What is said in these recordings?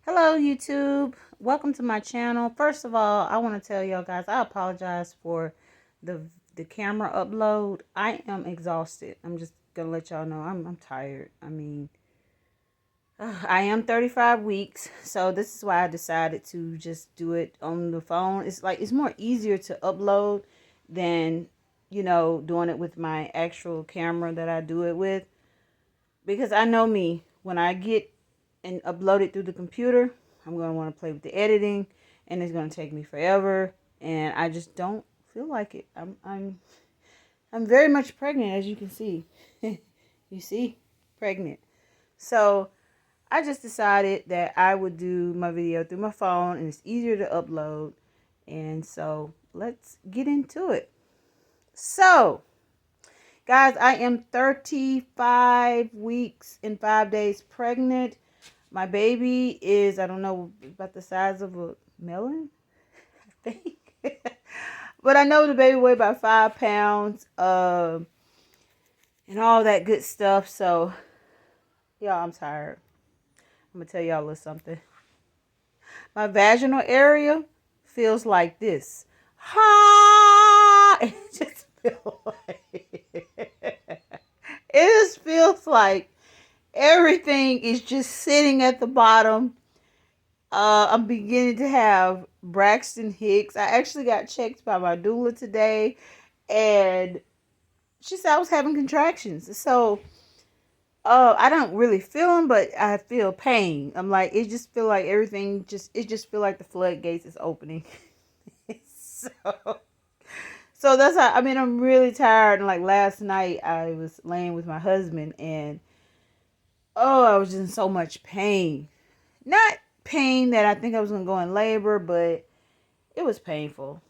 Hello YouTube, welcome to my channel. First of all, I want to tell y'all guys I apologize for the the camera upload. I am exhausted. I'm just gonna let y'all know I'm tired. I am 35 weeks, so this is why I decided to just do it on the phone. It's more easier to upload than doing it with my actual camera that I do it with, because I know me, when I get and upload it through the computer, I'm going to want to play with the editing, and it's going to take me forever, and I just don't feel like it. I'm very much pregnant, as you can see. You see, pregnant. So I just decided that I would do my video through my phone, and it's easier to upload. And so let's get into it. So guys, I am 35 weeks and 5 days pregnant. My baby is, I don't know, about the size of a melon, I think. But I know the baby weighed about 5 pounds, and all that good stuff. So, y'all, I'm tired. I'm going to tell y'all a little something. My vaginal area feels like this. Ha! It just feels it just feels like everything is just sitting at the bottom. I'm beginning to have Braxton Hicks. I actually got checked by my doula today, and she said I was having contractions. So, I don't really feel them, but I feel pain. I'm like, it just feel like it just feel like the floodgates is opening. so, so that's how. I'm really tired. And like last night, I was laying with my husband, and I was in so much pain. Not pain that I think I was gonna go in labor, but it was painful.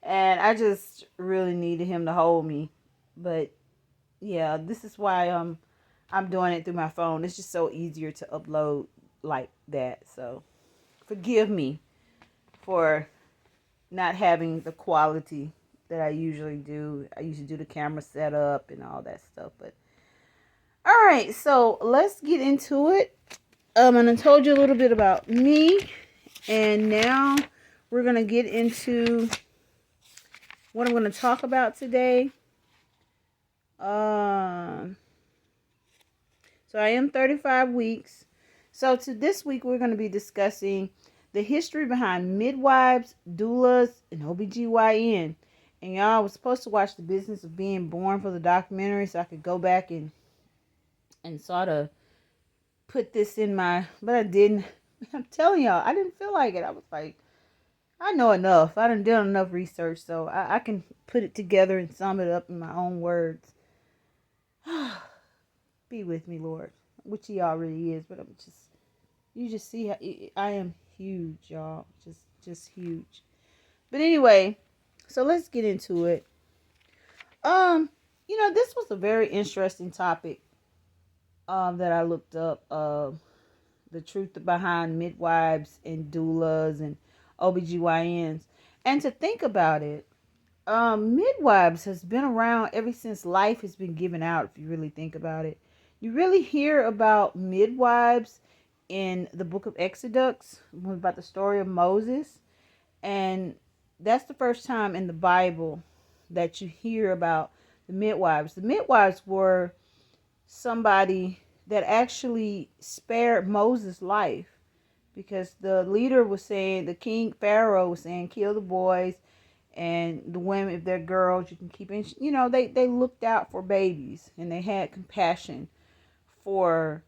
And I just really needed him to hold me. But yeah, this is why I'm doing it through my phone. It's just so easier to upload like that. So forgive me for not having the quality that I usually do. I usually do the camera setup and all that stuff. But all right, so let's get into it. And I told you a little bit about me, and now we're gonna get into what I'm going to talk about today. So I am 35 weeks. So to this week, we're going to be discussing the history behind midwives, doulas, and OBGYN. And y'all, I was supposed to watch The Business of Being Born for the documentary, so I could go back and sort of put this in but I didn't. I'm telling y'all, I didn't feel like it. I was like, I know enough. I done done enough research, so I can put it together and sum it up in my own words. Be with me, Lord, which He already is. But you just see how I am huge, y'all. Just huge. But anyway, so let's get into it. This was a very interesting topic. That I looked up. The truth behind midwives and doulas and OBGYNs. And to think about it, midwives has been around ever since life has been given out, if you really think about it. You really hear about midwives in the book of Exodus, about the story of Moses. And that's the first time in the Bible that you hear about the midwives. The midwives were somebody that actually spared Moses' life, because the leader was saying, the king Pharaoh was saying, kill the boys, and the women, if they're girls, you can keep in. They looked out for babies, and they had compassion for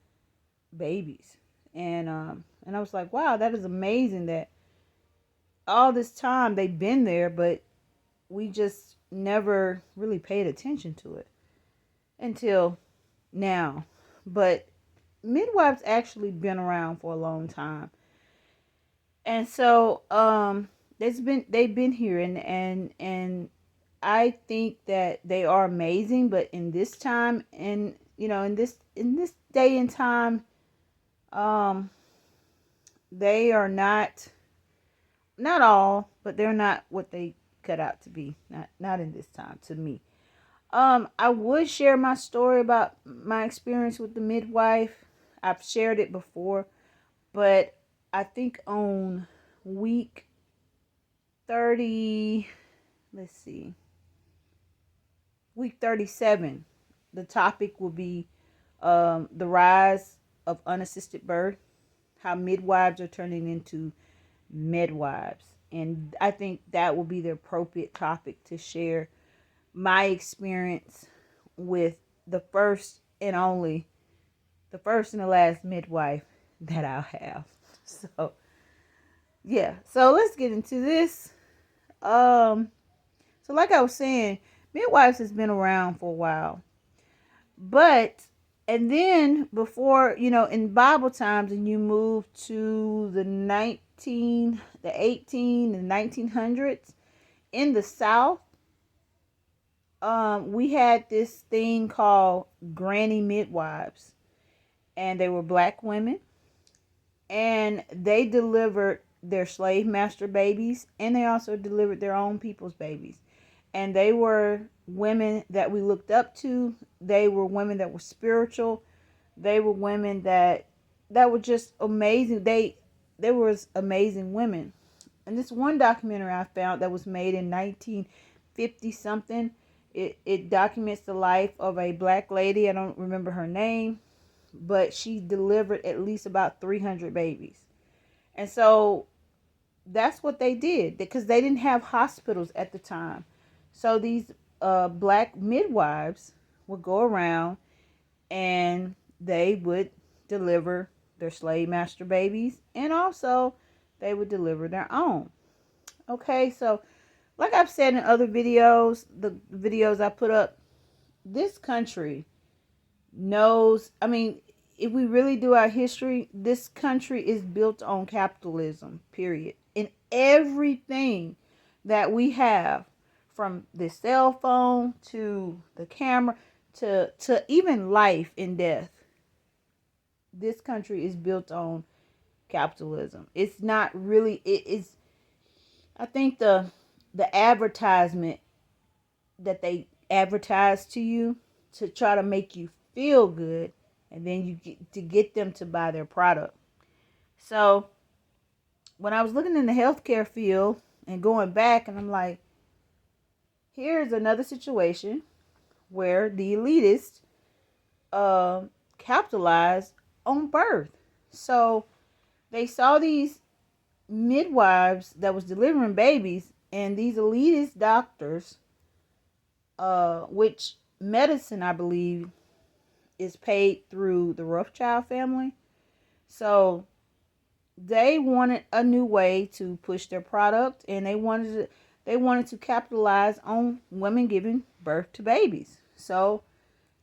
babies. And I was like, wow, that is amazing that all this time they've been there, but we just never really paid attention to it until now. But midwives actually been around for a long time. And so they've been here, and I think that they are amazing, but in this time, and in this day and time, they are not all, but they're not what they cut out to be. Not in this time, to me. I would share my story about my experience with the midwife. I've shared it before, But I think on week 30, let's see, week 37, the topic will be the rise of unassisted birth, how midwives are turning into midwives. And I think that will be the appropriate topic to share my experience with the first and only, the first and the last midwife that I'll have. So, yeah. So let's get into this. So like I was saying, midwives has been around for a while. But and then before, in Bible times, and you move to the 18 and 1900s in the South, we had this thing called granny midwives, and they were black women, and they delivered their slave master babies, and they also delivered their own people's babies. And they were women that we looked up to. They were women that were spiritual. They were women that were just amazing. They was amazing women. And this one documentary I found that was made in 1950 something, it documents the life of a black lady. I don't remember her name, but she delivered at least about 300 babies. And so that's what they did, because they didn't have hospitals at the time. So these black midwives would go around and they would deliver their slave master babies, and also they would deliver their own. Okay, so like I've said in other videos, the videos I put up, this country knows, I mean, if we really do our history, this country is built on capitalism, period. In everything that we have, from the cell phone to the camera to even life and death, this country is built on capitalism. It's not really, it is, I think the advertisement that they advertise to you to try to make you feel good, and then you get them to buy their product. So when I was looking in the healthcare field and going back, and I'm like, here's another situation where the elitists capitalized on birth. So they saw these midwives that was delivering babies, and these elitist doctors, which medicine, I believe, is paid through the Rothschild family. So they wanted a new way to push their product, and they wanted to capitalize on women giving birth to babies. So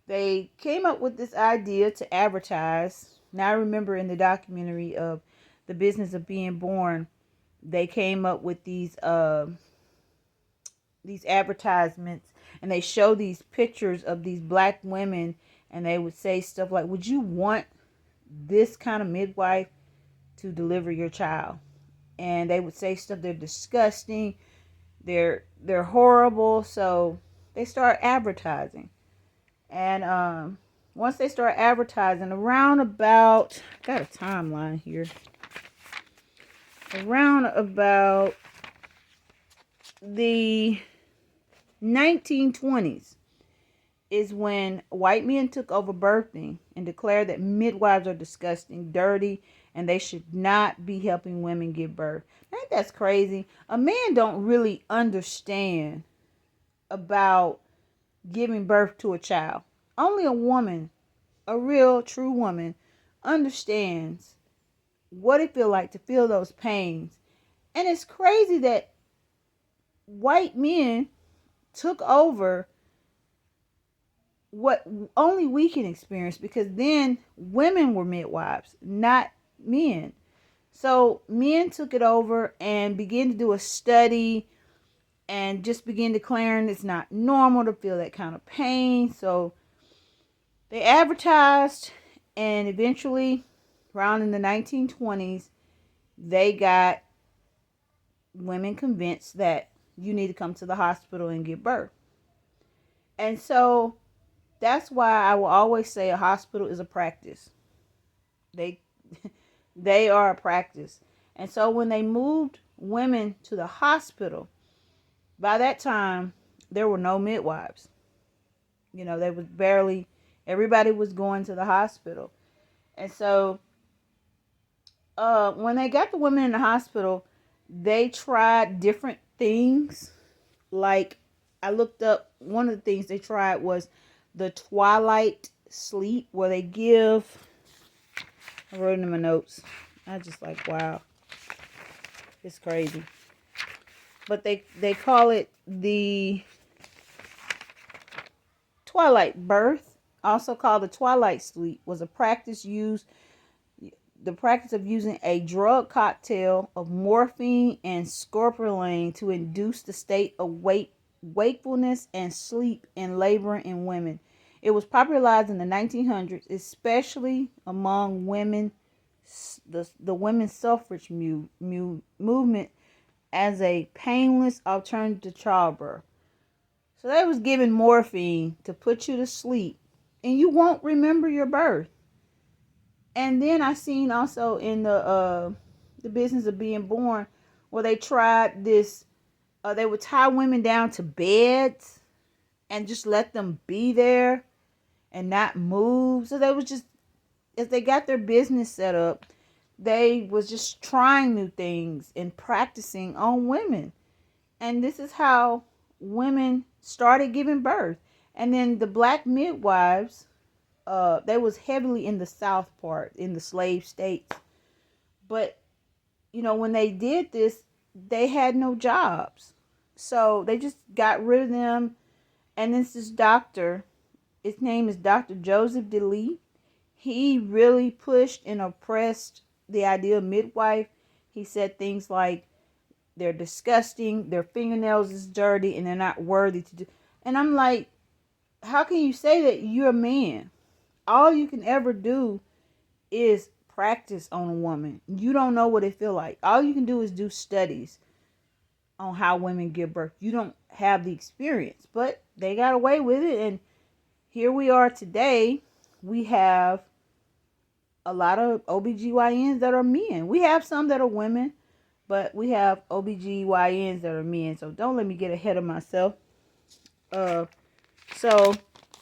they came up with this idea to advertise. Now I remember in the documentary of The Business of Being Born, they came up with these advertisements, and they show these pictures of these black women, and they would say stuff like, would you want this kind of midwife to deliver your child? And they would say stuff, they're disgusting, they're horrible. So they start advertising. And once they start advertising, around about, I got a timeline here, around about the 1920s is when white men took over birthing and declared that midwives are disgusting, dirty, and they should not be helping women give birth. I think that's crazy. A man don't really understand about giving birth to a child. Only a woman, a real true woman, understands what it feels like to feel those pains. And it's crazy that white men took over what only we can experience, because then women were midwives, not men. So men took it over and began to do a study and just began declaring it's not normal to feel that kind of pain. So they advertised, and eventually, around in the 1920s, they got women convinced that you need to come to the hospital and give birth. And so that's why I will always say a hospital is a practice. They They are a practice. And so when they moved women to the hospital, by that time, there were no midwives. They was barely, everybody was going to the hospital. And so when they got the women in the hospital, they tried different things. Like, I looked up, one of the things they tried was the twilight sleep, where they give, I wrote in my notes. I just like, wow, it's crazy. But they call it the twilight birth, also called the twilight sleep, was a practice used the practice of using a drug cocktail of morphine and scopolamine to induce the state of wakefulness and sleep in laboring in women. It was popularized in the 1900s, especially among women, the women's suffrage movement, as a painless alternative to childbirth. So they was giving morphine to put you to sleep, and you won't remember your birth. And then I seen also in the business of being born, where they tried this. They would tie women down to beds and just let them be there and not move. So they was just, as they got their business set up, they was just trying new things and practicing on women. And this is how women started giving birth. And then the black midwives, they was heavily in the South part, in the slave states. But, when they did this, they had no jobs. So they just got rid of them. And this doctor, his name is Dr. Joseph DeLee. He really pushed and oppressed the idea of midwife. He said things like, they're disgusting, their fingernails is dirty, and they're not worthy to do. And I'm like, how can you say that? You're a man. All you can ever do is practice on a woman. You don't know what it feel like. All you can do is do studies on how women give birth. You don't have the experience, but they got away with it. And here we are today. We have a lot of OBGYNs that are men. We have some that are women, but we have OBGYNs that are men. So don't let me get ahead of myself. So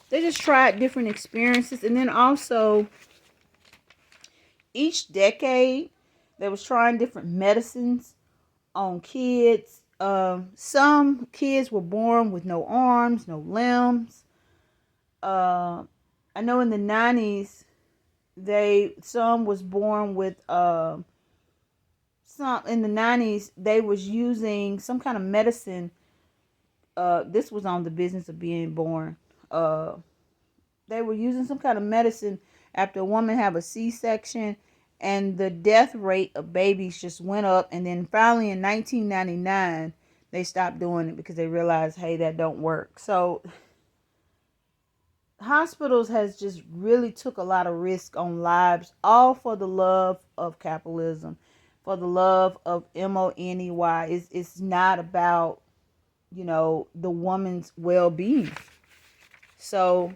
they just tried different experiences. And then also, each decade, they was trying different medicines on kids. Some kids were born with no arms, no limbs. I know in the 90s, some was born with some in the 90s they was using some kind of medicine. This was on the business of being born. They were using some kind of medicine after a woman have a C-section, and the death rate of babies just went up. And then finally in 1999 they stopped doing it because they realized, hey, that don't work. So hospitals has just really took a lot of risk on lives, all for the love of capitalism, for the love of money. It's not about, the woman's well-being. So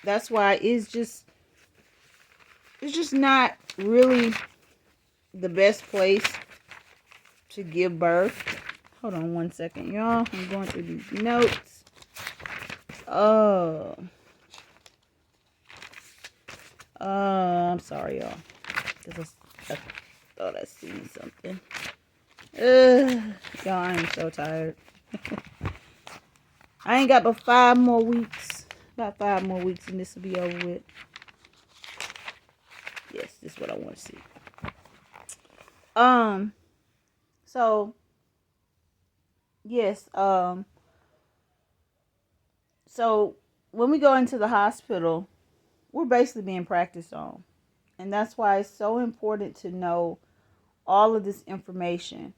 that's why it's just not really the best place to give birth. Hold on one second, y'all. I'm going through these notes. I'm sorry, y'all, because I thought I seen something. Y'all, I am so tired. I ain't got but 5 more weeks. About 5 more weeks, and this will be over with. Yes, this is what I want to see. So yes, so when we go into the hospital, we're basically being practiced on. And that's why it's so important to know all of this information.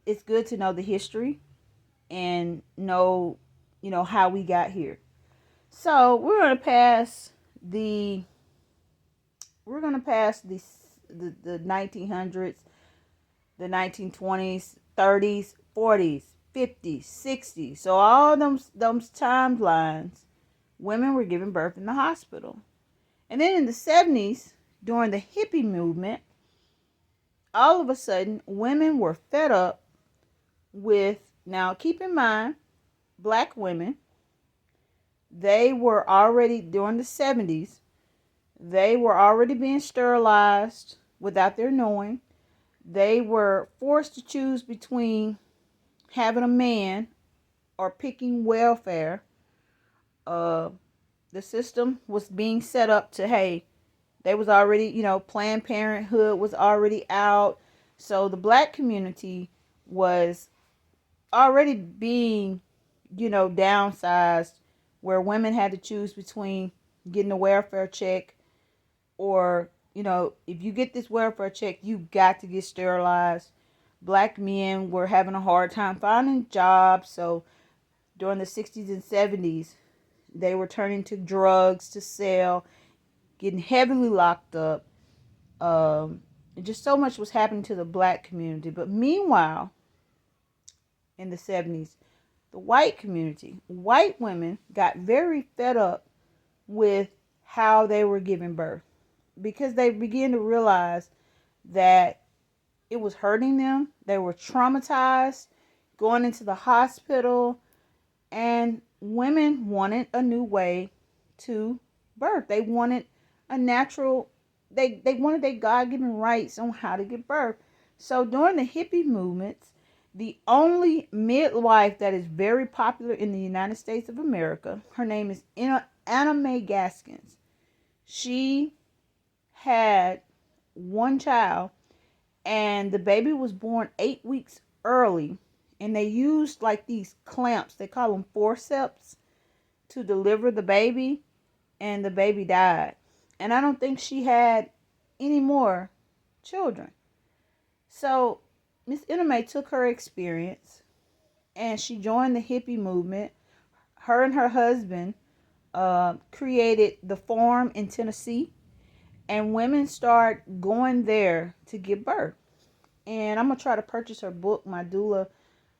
It's good to know the history and know, how we got here. So we're gonna pass the 1900s, the 1920s, 30s, 40s, 50s, 60s. So all those timelines, women were giving birth in the hospital. And then in the 70s, during the hippie movement, all of a sudden, women were fed up with, now keep in mind, black women, they were already, during the 70s, they were already being sterilized without their knowing. They were forced to choose between having a man or picking welfare. Uh, the system was being set up to, hey, they was already, Planned Parenthood was already out. So the black community was already being, downsized, where women had to choose between getting a welfare check or, if you get this welfare check, you got to get sterilized. Black men were having a hard time finding jobs. So during the 60s and 70s, they were turning to drugs to sell, getting heavily locked up. And just so much was happening to the black community. But meanwhile, in the 70s, the white community, white women got very fed up with how they were giving birth because they began to realize that it was hurting them. They were traumatized going into the hospital, and women wanted a new way to birth. They wanted a natural, they wanted their God-given rights on how to give birth. So during the hippie movements, the only midwife that is very popular in the United States of America, her name is Anna Mae Gaskins. She had one child, and the baby was born 8 weeks early, and they used like these clamps, they call them forceps, to deliver the baby, and the baby died. And I don't think she had any more children. So Miss Anna Mae took her experience and she joined the hippie movement. Her and her husband created the farm in Tennessee, and women start going there to give birth. And I'm gonna try to purchase her book. My doula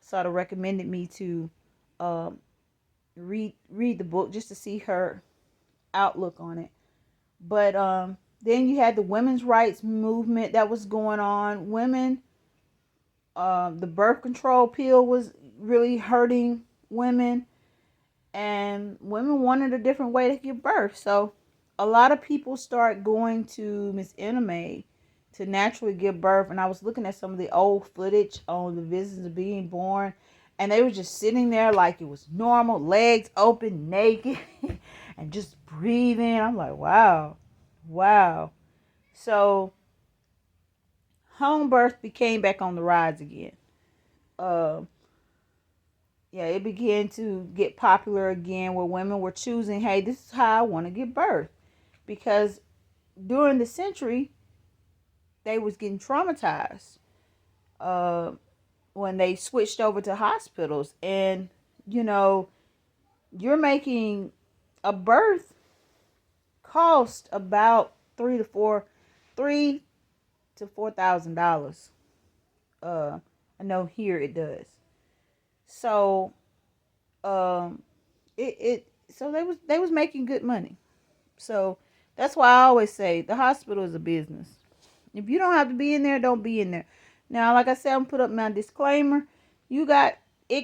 sort of recommended me to read the book just to see her outlook on it. But then you had the women's rights movement that was going on. Women, the birth control pill was really hurting women, and women wanted a different way to give birth. So a lot of people start going to Miss Anna Mae to naturally give birth. And I was looking at some of the old footage on the visits of being born, and they were just sitting there like it was normal, legs open, naked, and just breathing. I'm like, wow. So home birth became back on the rise again. Uh, yeah, it began to get popular again, where women were choosing, hey, this is how I want to give birth. Because during the century, they was getting traumatized when they switched over to hospitals. And, you're making a birth cost about $3,000 to $4,000. I know here it does. So so they was making good money. So that's why I always say the hospital is a business. If you don't have to be in there, don't be in there. Now, like I said, I'm put up my disclaimer. You got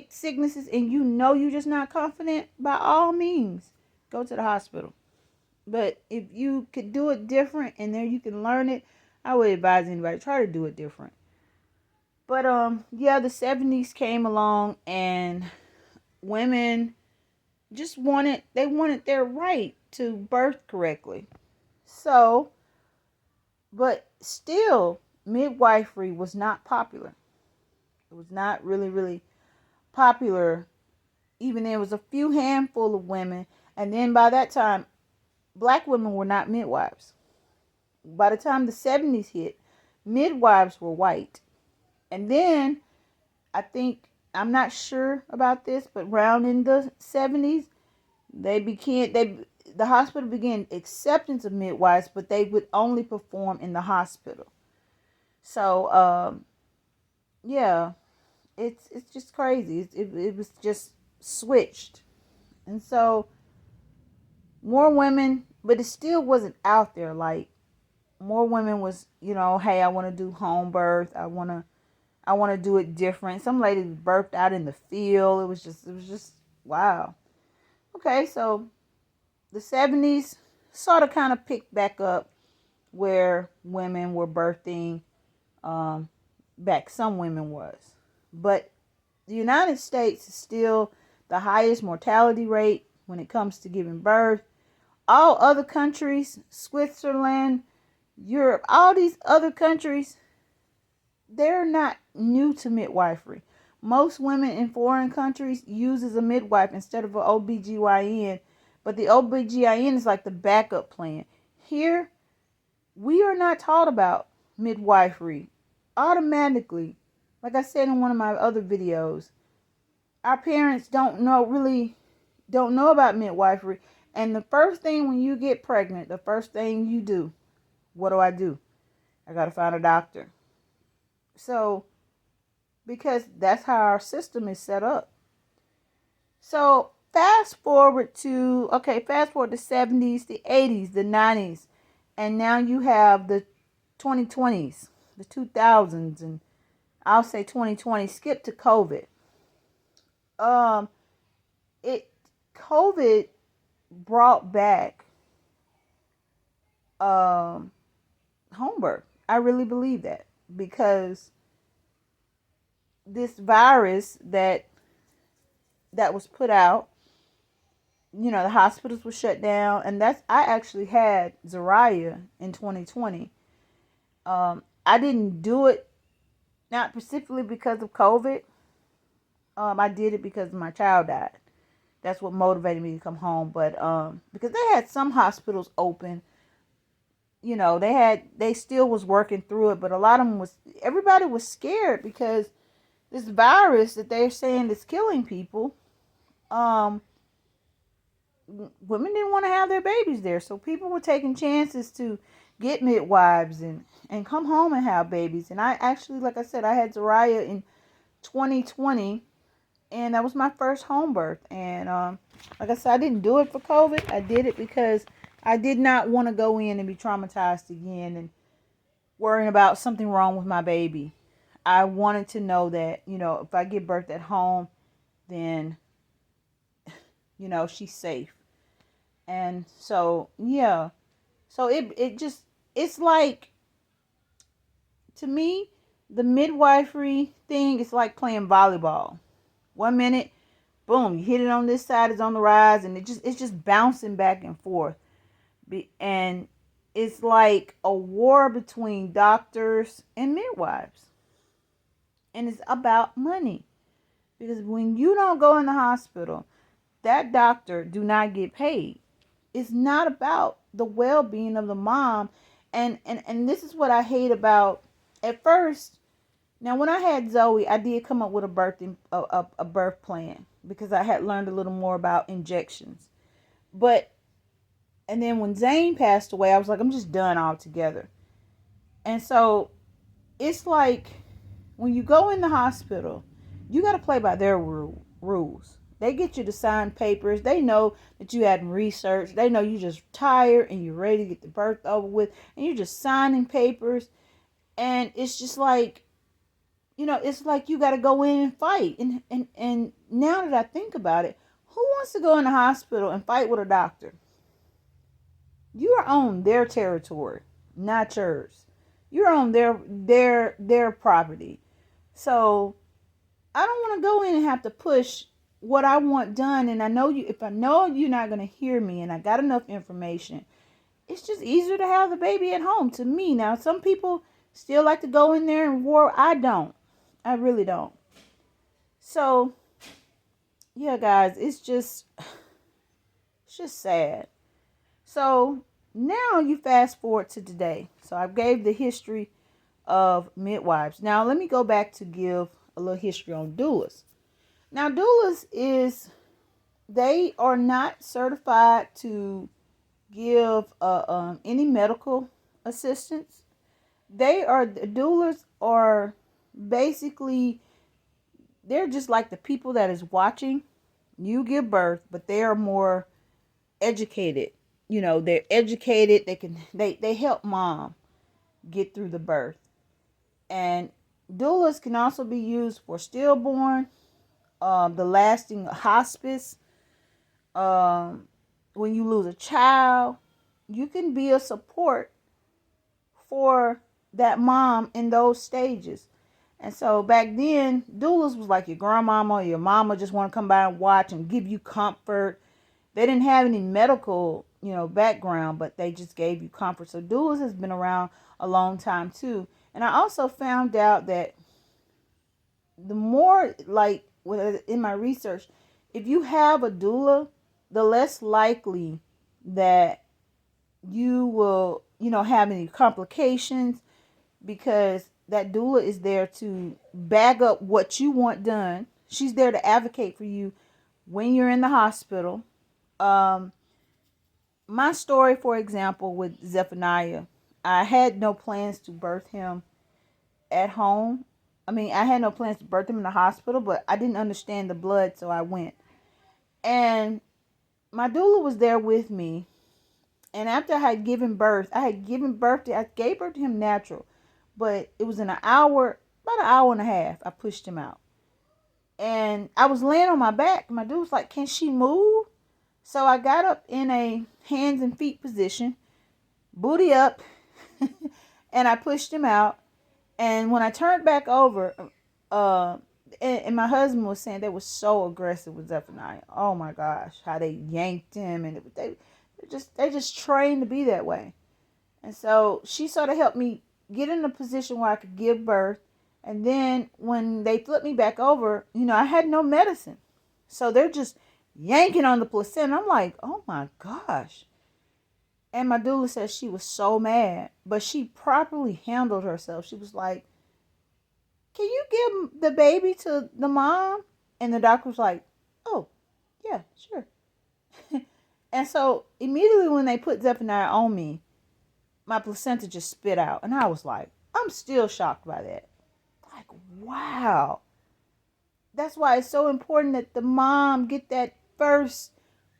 sicknesses and you're just not confident, by all means, go to the hospital. But if you could do it different and there you can learn it, I would advise anybody, try to do it different. But yeah, the 70s came along and women just wanted their right to birth correctly. So, but still, midwifery was not popular. It was not really, really popular. Even there was a few handful of women. And then by that time, black women were not midwives. By the time the 70s hit, midwives were white. And then I'm not sure about this, but around in the 70s, the hospital began acceptance of midwives, but they would only perform in the hospital. So yeah, it's just crazy. It was just switched. And so more women but it still wasn't out there. Like, more women was, hey, I want to do home birth. I want to do it different. Some lady birthed out in the field. It was just wow. Okay, so the 70s sort of kind of picked back up where women were birthing back. Some women was. But the United States is still the highest mortality rate when it comes to giving birth. All other countries, Switzerland, Europe, all these other countries, they're not new to midwifery. Most women in foreign countries uses a midwife instead of an OBGYN, but the OBGYN is like the backup plan. Here, we are not taught about midwifery automatically. Like I said in one of my other videos, our parents don't know about midwifery. And the first thing when you get pregnant, the first thing you do, what do? I got to find a doctor. So, because that's how our system is set up. So, fast forward to the 70s, the 80s, the 90s, and now you have the 2020s, the 2000s, and I'll say 2020, skip to COVID. COVID brought back home birth. I really believe that, because this virus that was put out, the hospitals were shut down, and I actually had Zariah in 2020. I didn't do it not specifically because of COVID. I did it because my child died. That's what motivated me to come home. But because they had some hospitals open, they still was working through it, but a lot of them everybody was scared because this virus that they're saying is killing people. Women didn't want to have their babies there, so people were taking chances to get midwives and come home and have babies. And I actually, like I said, I had Zariah in 2020, and that was my first home birth. And like I said, I didn't do it for COVID. I did it because I did not want to go in and be traumatized again and worrying about something wrong with my baby. I wanted to know that, if I give birth at home, then, she's safe. And so, yeah. So it's like, to me, the midwifery thing is like playing volleyball. 1 minute, boom, you hit it on this side, it's on the rise, and it's just bouncing back and forth. And it's like a war between doctors and midwives. And it's about money. Because when you don't go in the hospital, that doctor do not get paid. It's not about the well-being of the mom. And this is what I hate about, at first. Now, when I had Zoe, I did come up with a birth plan because I had learned a little more about injections. And then when Zane passed away, I was like, I'm just done altogether. And so it's like, when you go in the hospital, you got to play by their rules. They get you to sign papers. They know that you hadn't researched. They know you just tired and you're ready to get the birth over with. And you're just signing papers. And it's just like, it's like you got to go in and fight. And now that I think about it, who wants to go in the hospital and fight with a doctor? You are on their territory, not yours. You're on their property. So I don't want to go in and have to push what I want done. And if I know you're not going to hear me and I got enough information, it's just easier to have the baby at home to me. Now, some people still like to go in there and war. I don't. I really don't. So, yeah, guys, it's just sad. So now you fast forward to today. So I gave the history of midwives. Now let me go back to give a little history on doulas. Now doulas they are not certified to give any medical assistance. Doulas are basically, they're just like the people that is watching you give birth, but they are more educated they're educated. They help mom get through the birth. And doulas can also be used for stillborn, the lasting hospice, when you lose a child. You can be a support for that mom in those stages. And so back then, doulas was like your grandmama or your mama just want to come by and watch and give you comfort. They didn't have any medical, background, but they just gave you comfort. So doulas has been around a long time too. And I also found out that the more, like, in my research, if you have a doula, the less likely that you will, have any complications, because that doula is there to back up what you want done. She's there to advocate for you when you're in the hospital. My story, for example, with Zephaniah, I had no plans to birth him at home. I mean, I had no plans to birth him in the hospital, but I didn't understand the blood, so I went. And my doula was there with me. And after I had given birth, I gave birth to him natural. But it was in about an hour and a half, I pushed him out. And I was laying on my back. My doula was like, can she move? So I got up in a hands and feet position, booty up, and I pushed him out. And when I turned back over, and my husband was saying they were so aggressive with Zephaniah. Oh my gosh, how they yanked him, and they just trained to be that way. And so she sort of helped me get in a position where I could give birth. And then when they flipped me back over, I had no medicine. So they're just yanking on the placenta. I'm like, oh my gosh. And my doula said she was so mad, but she properly handled herself. She was like, can you give the baby to the mom? And the doctor was like, oh, yeah, sure. And so immediately when they put Zephaniah on me, my placenta just spit out. And I was like, I'm still shocked by that. Like, wow. That's why it's so important that the mom get that first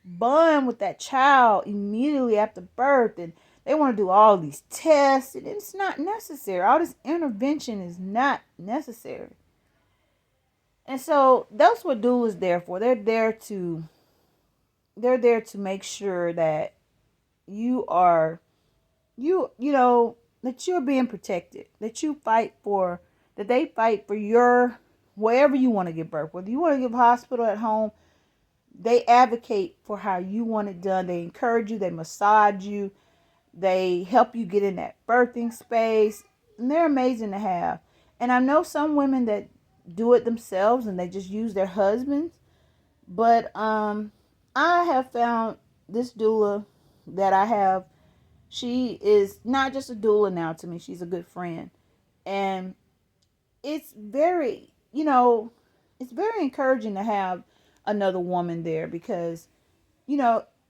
bond with that child immediately after birth. And they want to do all these tests, and it's not necessary. All this intervention is not necessary. And so that's what doulas there for. They're there to make sure that you are that you're being protected, that they fight for your wherever you want to give birth. Whether you want to give hospital, at home, they advocate for how you want it done. They encourage you, they massage you, they help you get in that birthing space, and they're amazing to have. And I know some women that do it themselves and they just use their husbands, but I have found this doula that I have. She is not just a doula now to me. She's a good friend. And it's very, it's very encouraging to have another woman there, because,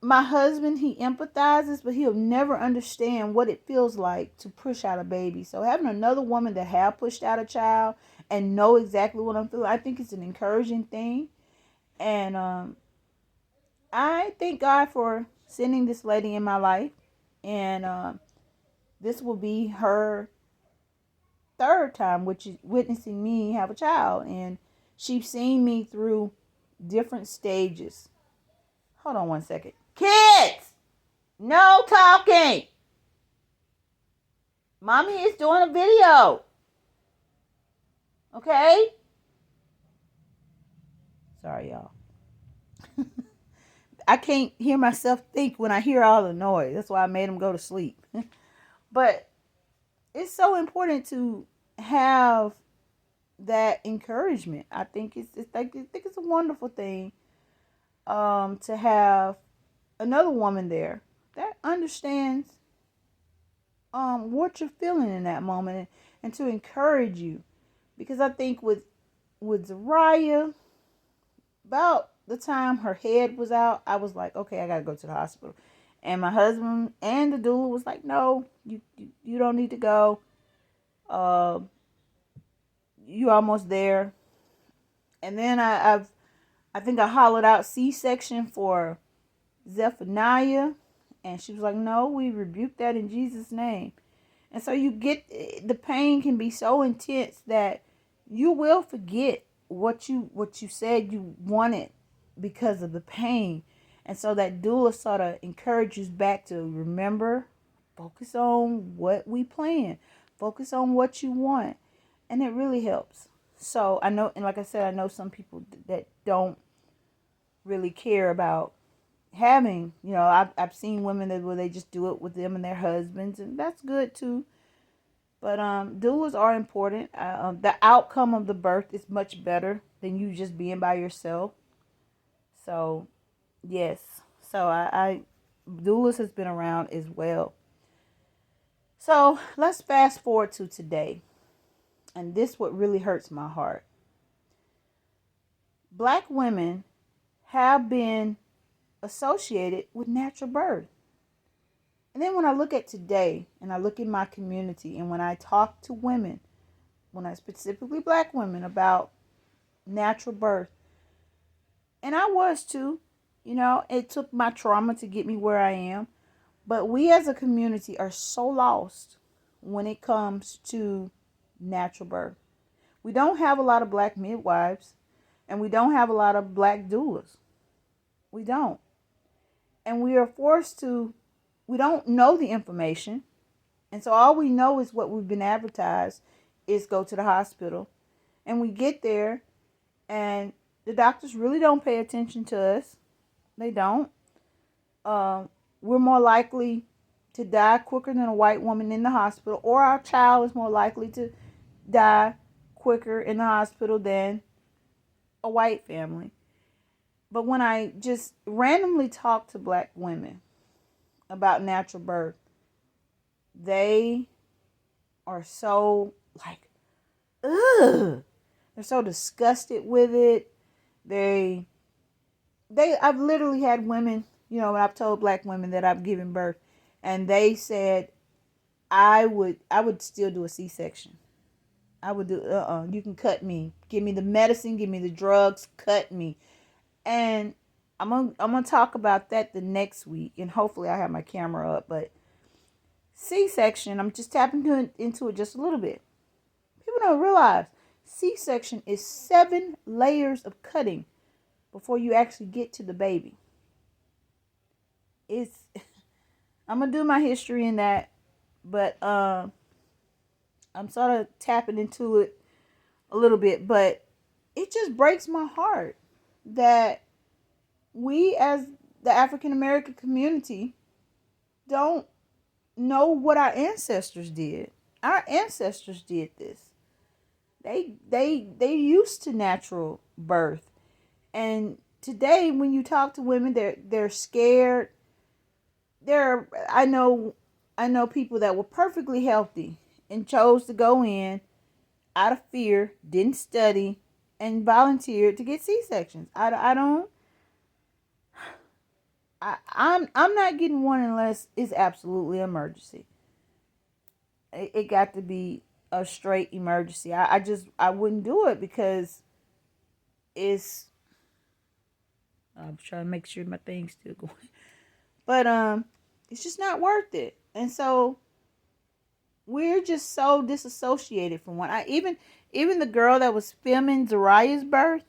my husband, he empathizes, but he'll never understand what it feels like to push out a baby. So having another woman that have pushed out a child and know exactly what I'm feeling, I think it's an encouraging thing. And I thank God for sending this lady in my life. And this will be her third time, which is witnessing me have a child. And she's seen me through different stages. Hold on one second. Kids! No talking! Mommy is doing a video. Okay? Sorry, y'all. I can't hear myself think when I hear all the noise. That's why I made them go to sleep. But it's so important to have that encouragement. I think it's a wonderful thing to have another woman there that understands what you're feeling in that moment, and to encourage you. Because I think with Zariah, about the time her head was out, I was like, okay, I gotta go to the hospital. And my husband and the doula was like, no, you don't need to go. You almost there. And then I think I hollered out C-section for Zephaniah, And she was like, no, we rebuke that in Jesus' name. And so you get, the pain can be so intense that you will forget what you said you wanted because of the pain. And so that doula sort of encourages back to remember, focus on what we plan, focus on what you want, and it really helps. So I know, and like I said, I know some people that don't really care about having, I've seen women where they just do it with them and their husbands, and that's good too. But doulas are important. The outcome of the birth is much better than you just being by yourself. So yes, so I doulas has been around as well. So let's fast forward to today, and this what really hurts my heart. Black women have been associated with natural birth. And then when I look at today and I look in my community and when I talk to women, when I specifically black women about natural birth, and I was too, it took my trauma to get me where I am. But we as a community are so lost when it comes to natural birth. We don't have a lot of black midwives and we don't have a lot of black doulas. We don't. And we are forced to, we don't know the information. And so all we know is what we've been advertised is go to the hospital. And we get there and the doctors really don't pay attention to us. They don't. We're more likely to die quicker than a white woman in the hospital, or our child is more likely to die quicker in the hospital than a white family. But when I just randomly talk to black women about natural birth, they are so like, ugh. They're so disgusted with it. I've literally had women, when I've told black women that I've given birth, and they said, I would still do a C-section. I would do, you can cut me. Give me the medicine, give me the drugs, cut me. And I'm gonna talk about that the next week, and hopefully I have my camera up. But C-section, I'm just tapping into it just a little bit. People don't realize C-section is 7 layers of cutting before you actually get to the baby. I'm gonna do my history in that, but I'm sort of tapping into it a little bit. But it just breaks my heart that we as the African American community don't know what our ancestors did. Our ancestors did this. They used to natural birth. And today when you talk to women, they're scared. I know people that were perfectly healthy and chose to go in out of fear, didn't study, and volunteered to get C-sections. I'm not getting one unless it's absolutely an emergency. It got to be a straight emergency. I wouldn't do it because I'm trying to make sure my thing's still going. But it's just not worth it. And so we're just so disassociated from one. Even the girl that was filming Zariah's birth,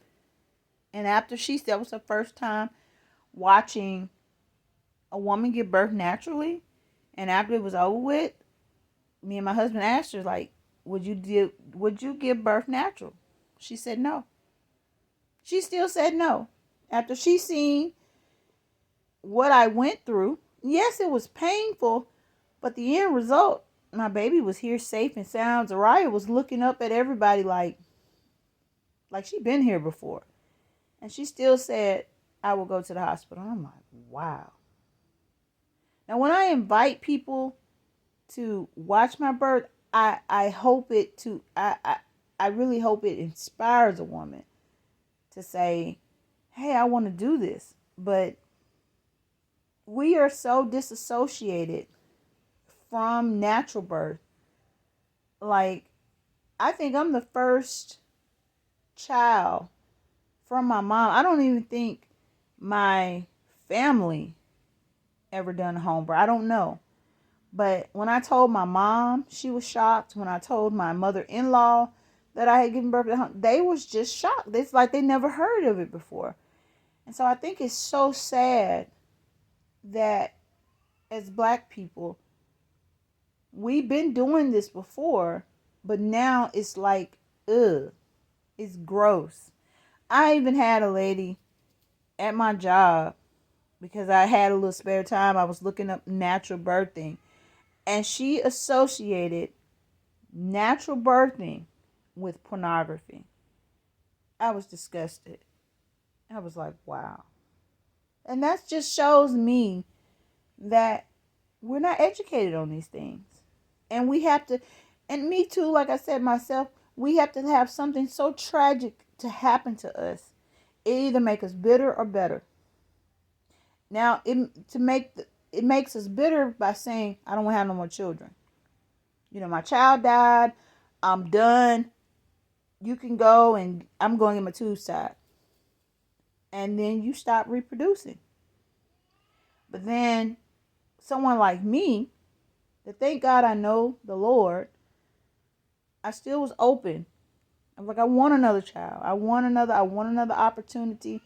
and after that was her first time watching a woman give birth naturally, and after it was over with, me and my husband asked her, like, would you give birth natural? She said no. She still said no. After she seen what I went through, yes, it was painful, but the end result, my baby was here safe and sound. Zariah was looking up at everybody like she'd been here before. And she still said, I will go to the hospital. I'm like, wow. Now, when I invite people to watch my birth, I hope it to, I really hope it inspires a woman to say, hey, I want to do this. But we are so disassociated from natural birth. Like, I think I'm the first child from my mom. I don't even think my family ever done home birth. I don't know. But when I told my mom, she was shocked. When I told my mother-in-law that I had given birth at home, they was just shocked. It's like they never heard of it before. And so I think it's so sad that as Black people, we've been doing this before, but now it's like, ugh, it's gross. I even had a lady at my job, because I had a little spare time. I was looking up natural birthing, and she associated natural birthing with pornography. I was disgusted. I was like, wow. And that just shows me that we're not educated on these things. And we have to, and me too, like I said myself, we have to have something so tragic to happen to us. It either make us bitter or better. Now, it makes us bitter by saying, I don't want to have no more children. You know, my child died. I'm done. You can go, and I'm going to get my tubes tied. And then you stop reproducing. But then someone like me, that thank God I know the Lord, I still was open. I'm like, I want another child. I want another opportunity.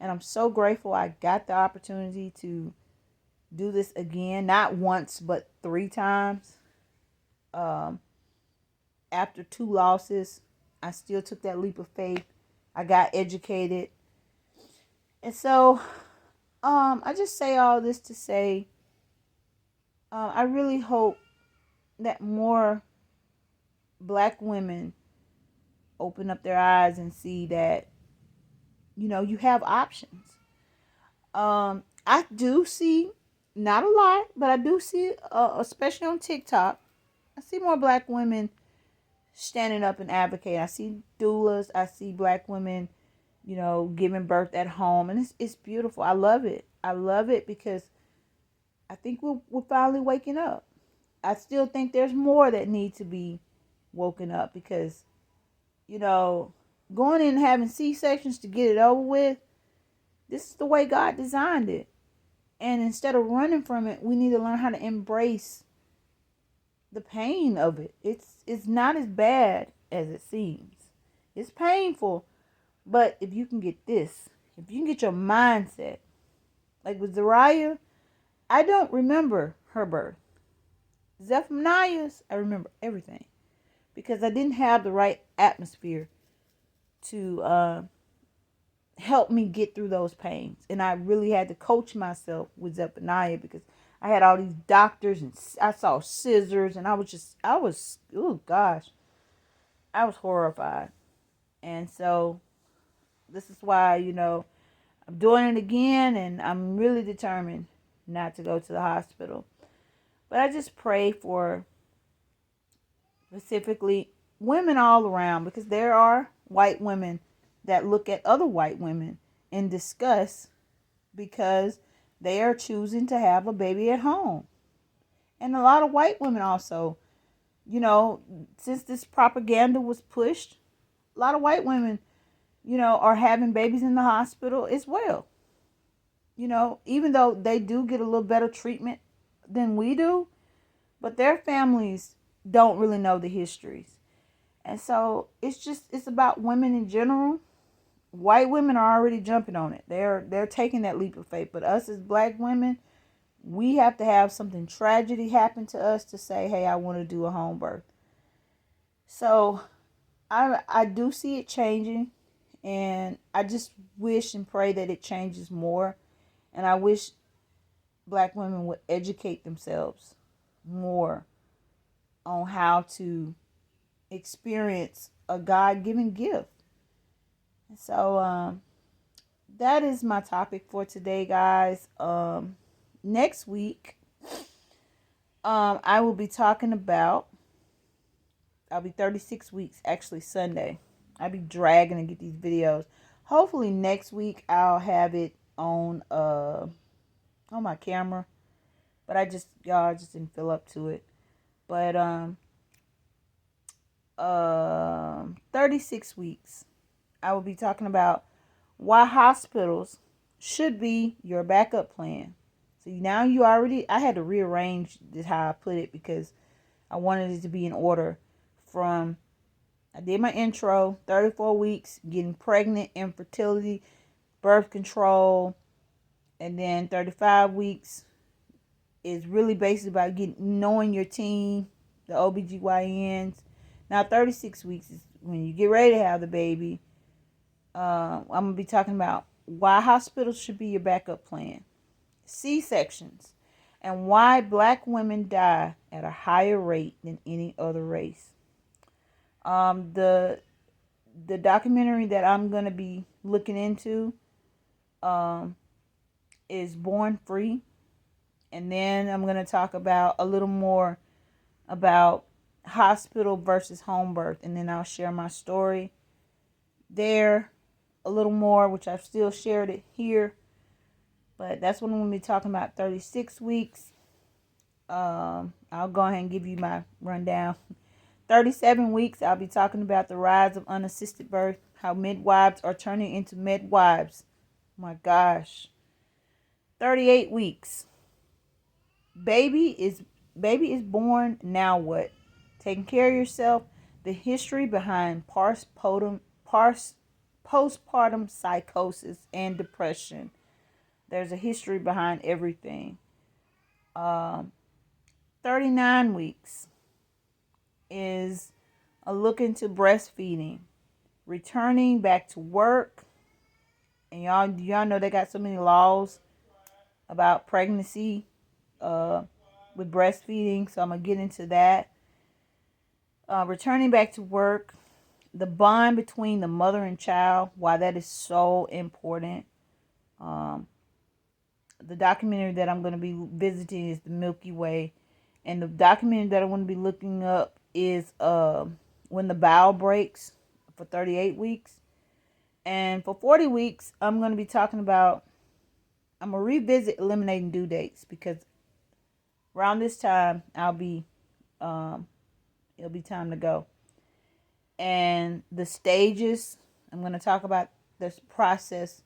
And I'm so grateful I got the opportunity to do this again. Not once, but 3 times. After 2 losses, I still took that leap of faith. I got educated. And so, I just say all this to say, I really hope that more Black women open up their eyes and see that, you know, you have options. I do see, not a lot, but I do see, especially on TikTok, I see more Black women standing up and advocating. I see doulas. I see Black women, you know, giving birth at home. And it's beautiful. I love it. I love it because I think we're finally waking up. I still think there's more that need to be woken up because, you know, going in and having C-sections to get it over with, this is the way God designed it. And instead of running from it, we need to learn how to embrace the pain of it. It's not as bad as it seems. It's painful, but if you can get this, if you can get your mindset, like with Zariah, I don't remember her birth. Zephaniah's, I remember everything because I didn't have the right atmosphere to help me get through those pains. And I really had to coach myself with Zephaniah because I had all these doctors and I saw scissors and I was, oh gosh, I was horrified. And so this is why, you know, I'm doing it again and I'm really determined not to go to the hospital. But I just pray for specifically women all around because there are white women that look at other white women in disgust because they are choosing to have a baby at home. And a lot of white women also, you know, since this propaganda was pushed, a lot of white women, you know, are having babies in the hospital as well. You know, even though they do get a little better treatment than we do, but their families don't really know the histories. And so it's about women in general. White women are already jumping on it. They're taking that leap of faith. But us as Black women, we have to have something tragedy happen to us to say, hey, I want to do a home birth. So I do see it changing. And I just wish and pray that it changes more. And I wish Black women would educate themselves more on how to experience a God-given gift. So that is my topic for today, guys. Next week, I will be talking about, I'll be 36 weeks, actually Sunday. I'll be dragging to get these videos. Hopefully next week I'll have it on my camera. But I just didn't feel up to it. But 36 weeks, I will be talking about why hospitals should be your backup plan. So now you already, I had to rearrange this how I put it because I wanted it to be in order from, I did my intro, 34 weeks, getting pregnant, infertility, birth control, and then 35 weeks is really basically about knowing your team, the OBGYNs. Now 36 weeks is when you get ready to have the baby. I'm going to be talking about why hospitals should be your backup plan, C-sections, and why black women die at a higher rate than any other race. The documentary that I'm going to be looking into is Born Free. And then I'm going to talk about a little more about hospital versus home birth. And then I'll share my story there a little more, which I've still shared it here. But that's when I'm going to be talking about 36 weeks. I'll go ahead and give you my rundown. 37 weeks, I'll be talking about the rise of unassisted birth, how midwives are turning into midwives. My gosh. 38 weeks. Baby is born, now what? Taking care of yourself, the history behind postpartum psychosis and depression. There's a history behind everything. 39 weeks is a look into breastfeeding, returning back to work. And y'all know they got so many laws about pregnancy with breastfeeding, so I'm gonna get into that. Returning back to work, the bond between the mother and child, why that is so important. The documentary that I'm going to be visiting is the Milky Way, and the documentary that I want to be looking up is When the Bowel Breaks for 38 weeks. And for 40 weeks, I'm going to be talking about, I'm going to revisit eliminating due dates, because around this time it'll be time to go. And the stages, I'm going to talk about this process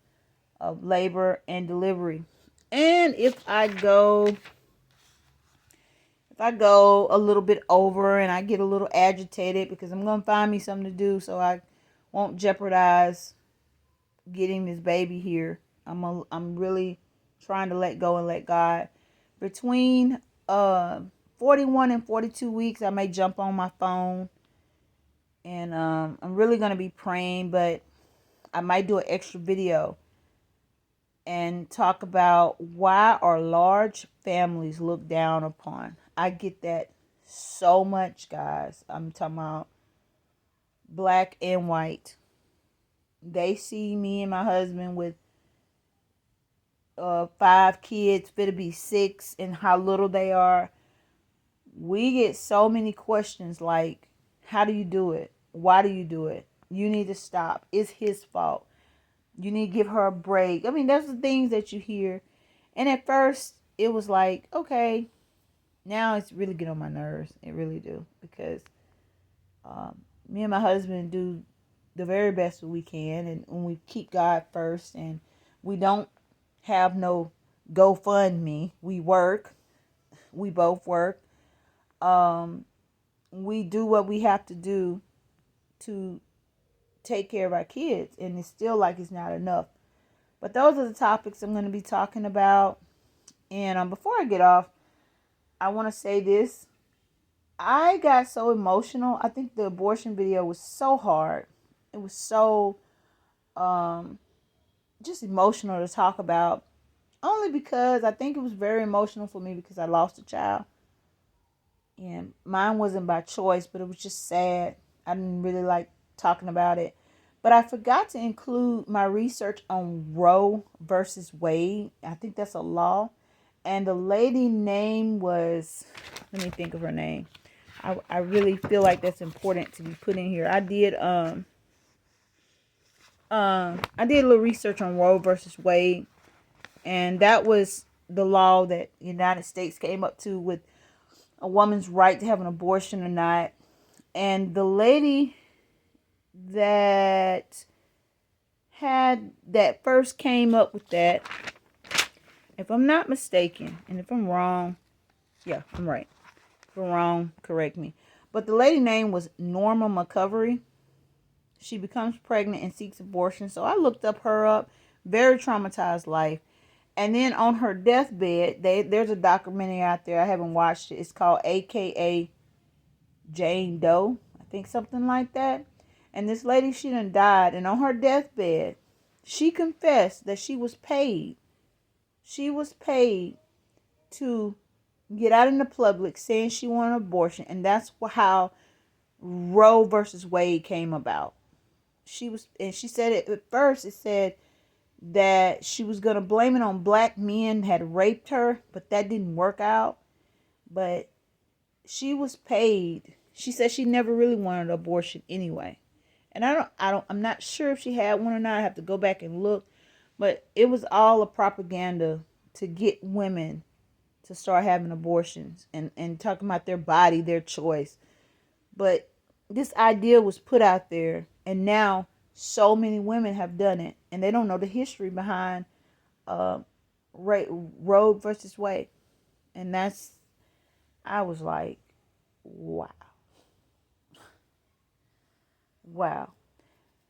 of labor and delivery. And if I go a little bit over and I get a little agitated, because I'm going to find me something to do so I won't jeopardize getting this baby here. I'm really trying to let go and let God. Between 41 and 42 weeks, I may jump on my phone, and I'm really going to be praying, but I might do an extra video and talk about why are large families looked down upon. I get that so much, guys. I'm talking about black and white. They see me and my husband with 5 kids, fit to be 6, and how little they are. We get so many questions like, how do you do it? Why do you do it? You need to stop. It's his fault. You need to give her a break. I mean, those are the things that you hear. And at first, it was like, okay. Now it's really get on my nerves. It really do. Because me and my husband do the very best that we can. And when we keep God first, and we don't have no GoFundMe. We work. We both work. We do what we have to do to take care of our kids, and it's still like it's not enough. But those are the topics I'm going to be talking about. And before I get off, I want to say this. I got so emotional. I think the abortion video was so hard. It was so just emotional to talk about. Only because I think it was very emotional for me, because I lost a child. And mine wasn't by choice, but it was just sad. I didn't really like talking about it. But I forgot to include my research on Roe versus Wade. I think that's a law. And the lady name was, let me think of her name. I really feel like that's important to be put in here. I did a little research on Roe versus Wade. And that was the law that the United States came up to with a woman's right to have an abortion or not. And the lady that first came up with that, if I'm not mistaken, and if I'm wrong, yeah, I'm right. If I'm wrong, correct me. But the lady name was Norma McCovery. She becomes pregnant and seeks abortion. So I looked her up. Very traumatized life. And then on her deathbed, there's a documentary out there. I haven't watched it. It's called AKA Jane Doe. I think something like that. And this lady, she done died. And on her deathbed, she confessed that she was paid. She was paid to get out in the public saying she wanted an abortion. And that's how Roe versus Wade came about. She said it at first. It said that she was gonna blame it on black men had raped her, but that didn't work out. But she was paid. She said she never really wanted an abortion anyway. And I'm not sure if she had one or not. I have to go back and look. But it was all a propaganda to get women to start having abortions and talking about their body, their choice. But this idea was put out there, and now so many women have done it, and they don't know the history behind Roe versus Wade. And I was like, wow. Wow.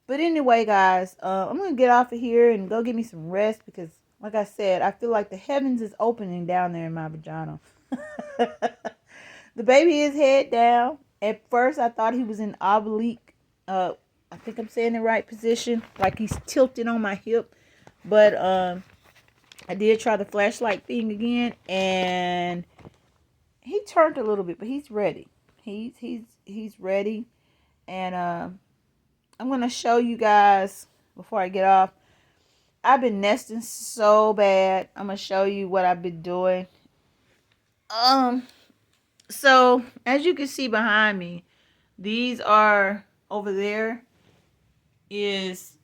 But anyway, guys, I'm going to get off of here and go get me some rest because, like I said, I feel like the heavens is opening down there in my vagina. The baby is head down. At first, I thought he was in oblique. I think I'm saying the right position. Like he's tilted on my hip. But I did try the flashlight thing again. And he turned a little bit, but he's ready. He's ready. And I'm going to show you guys before I get off. I've been nesting so bad. I'm going to show you what I've been doing. So, as you can see behind me, these are over there is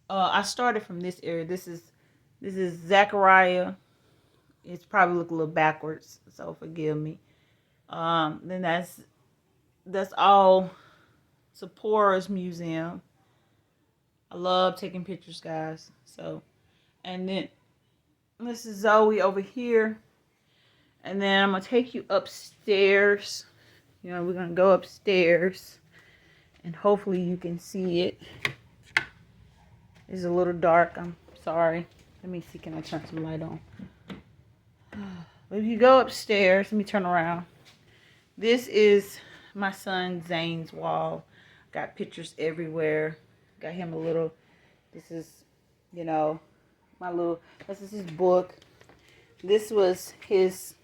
I started from this area. This is Zachariah. It's probably look a little backwards, so forgive me. Then that's all Sephora's museum. I love taking pictures, guys. So, and then this is Zoe over here. And then I'm going to take you upstairs. You know, we're going to go upstairs. And hopefully you can see it. It's a little dark. I'm sorry. Let me see. Can I turn some light on? But if you go upstairs, let me turn around. This is my son Zane's wall. Got pictures everywhere. Got him a little. This is, you know, this is his book. This was his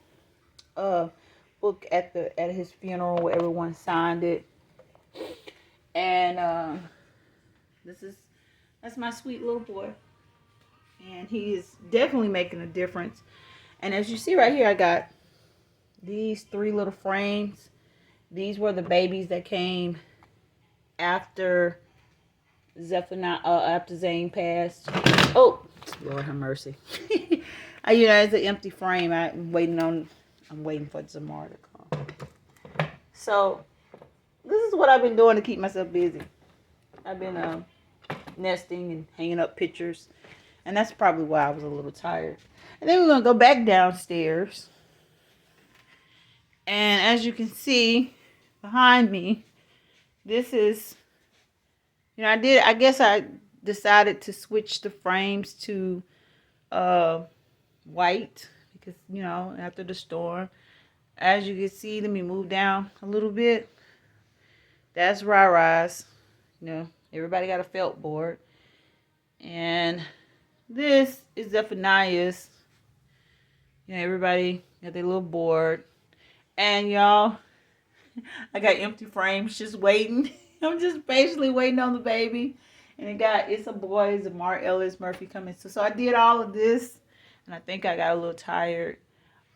book at his funeral where everyone signed it. And that's my sweet little boy. And he is definitely making a difference. And as you see right here, I got these 3 little frames. These were the babies that came after after Zane passed. Oh, Lord have mercy. It's an empty frame. I'm waiting for Zamar to come. So this is what I've been doing to keep myself busy. I've been nesting and hanging up pictures. And that's probably why I was a little tired. And then we're going to go back downstairs. And as you can see behind me, this is, I guess I decided to switch the frames to white because, after the storm. As you can see, let me move down a little bit. That's Rara's. Everybody got a felt board. And this is Zephaniah's. Everybody got their little board. And y'all, I got empty frames just waiting. I'm just patiently waiting on the baby. And it's a boy, Zamar Ellis Murphy coming. So I did all of this. And I think I got a little tired.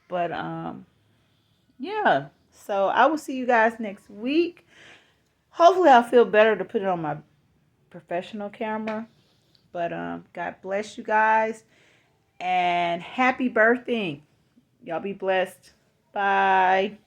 But, yeah. So I will see you guys next week. Hopefully I'll feel better to put it on my professional camera. But God bless you guys. And happy birthing. Y'all be blessed. Bye.